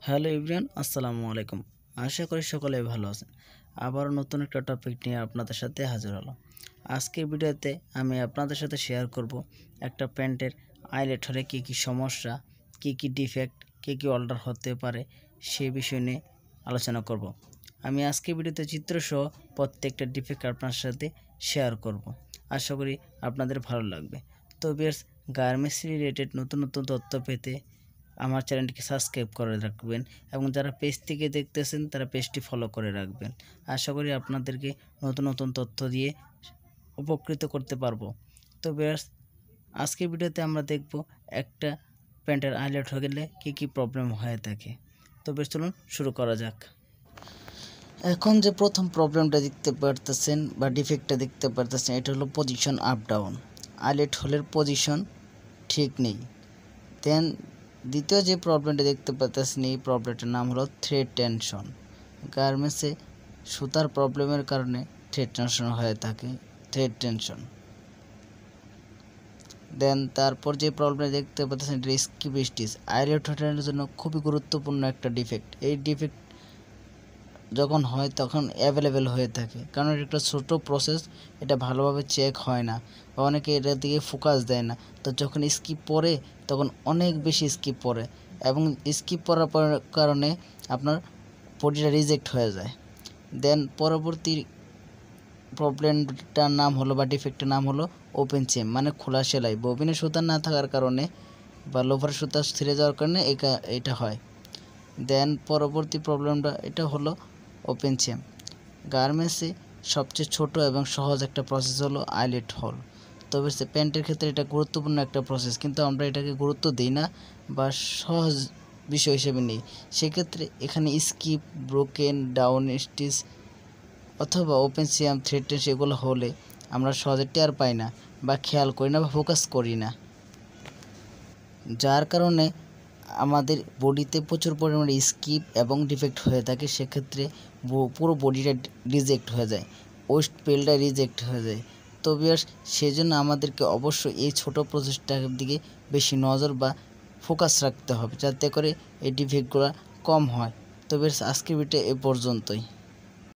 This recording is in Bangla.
হ্যালো এভরিওয়ান, আসসালামু আলাইকুম। আশা করি সকলে ভালো আছেন। আবারও নতুন একটা টপিক নিয়ে আপনাদের সাথে হাজির হলাম। আজকের ভিডিওতে আমি আপনাদের সাথে শেয়ার করব একটা প্যান্টের আইলেট হলে কী কী সমস্যা, কী কী ডিফেক্ট, কী কী অল্টার হতে পারে সেই বিষয় নিয়ে আলোচনা করব। আমি আজকের ভিডিওতে চিত্রসহ প্রত্যেকটা ডিফেক্ট আপনার সাথে শেয়ার করব। আশা করি আপনাদের ভালো লাগবে। তো ভিউয়ার্স, গার্মেন্টস রিলেটেড নতুন নতুন তথ্য পেতে আমার চ্যানেলটিকে সাবস্ক্রাইব করে রাখবেন এবং যারা পেজ থেকে দেখতেছেন তারা পেজটি ফলো করে রাখবেন। আশা করি আপনাদেরকে নতুন নতুন তথ্য দিয়ে উপকৃত করতে পারবো। তো ভিউয়ার্স, আজকের ভিডিওতে আমরা দেখব একটা প্যান্টের আইলেট হয়ে গেলে কী কী প্রবলেম হয়ে থাকে। তো বেশ, চলুন শুরু করা যাক। এখন যে প্রথম প্রবলেমটা দেখতে পারতেছেন বা ডিফেক্টটা দেখতে পারতেছেন, এটা হলো পজিশন আপ ডাউন। আইলেট হোলের পজিশন ঠিক নেই। দেন দ্বিতীয় যে প্রবলেমটা দেখতে পাচ্ছেন, এই প্রবলেমটার নাম হলো থ্রেড টেনশন। গার্মেন্টসে সুতার প্রবলেমের কারণে থ্রেড টেনশন হয়ে থাকে, থ্রেড টেনশন। দেন তারপর যে প্রবলেম দেখতে পাচ্ছেন, স্কিপ স্টিচ। আইলেট হোলের জন্য খুবই গুরুত্বপূর্ণ একটা ডিফেক্ট। এই ডিফেক্ট যখন হয় তখন অ্যাভেলেবেল হয়ে থাকে, কারণ এটা একটা ছোটো প্রসেস, এটা ভালোভাবে চেক হয় না বা অনেকে এটার দিকে ফোকাস দেয় না। তো যখন স্কিপ পড়ে তখন অনেক বেশি স্কিপ পড়ে এবং স্কিপ পড়ার কারণে আপনার বডিটা রিজেক্ট হয়ে যায়। দেন পরবর্তী প্রবলেমটার নাম হলো বা ডিফেক্টের নাম হলো ওপেন চেম, মানে খোলা সেলাই। ববিনে সুতা না থাকার কারণে বা লোভার সুতা ছিঁড়ে যাওয়ার কারণে এটা হয়। দেন পরবর্তী প্রবলেমটা এটা হলো ওপেন চেম। গার্মেন্টসে সবচেয়ে ছোট এবং সহজ একটা প্রসেস হলো আইলেট হোল। তবে সে প্যান্টের ক্ষেত্রে এটা গুরুত্বপূর্ণ একটা প্রসেস, কিন্তু আমরা এটাকে গুরুত্ব দিই না বা সহজ বিষয় হিসেবে নিই। সেক্ষেত্রে এখানে স্কিপ, ব্রোকেন, ডাউন স্টিচ অথবা ওপেন সিয়াম, থ্রেড টেনশন এগুলো হলে আমরা সহজে টের পাই না বা খেয়াল করি না বা ফোকাস করি না, যার কারণে আমাদের বডিতে প্রচুর পরিমাণে স্কিপ এবং ডিফেক্ট হয়ে থাকে। সেক্ষেত্রে পুরো বডিটা রিজেক্ট হয়ে যায়, ওয়েস্ট পেলটা রিজেক্ট হয়ে যায়। তো ভিউয়ার্স, সেই জন্য আমাদেরকে অবশ্যই এই ছোটো প্রসেসটার দিকে বেশি নজর বা ফোকাস রাখতে হবে, যাতে করে এই ডিফেক্টগুলো কম হয়। তো ভিউয়ার্স, আজকের ভিডিও এ পর্যন্তই।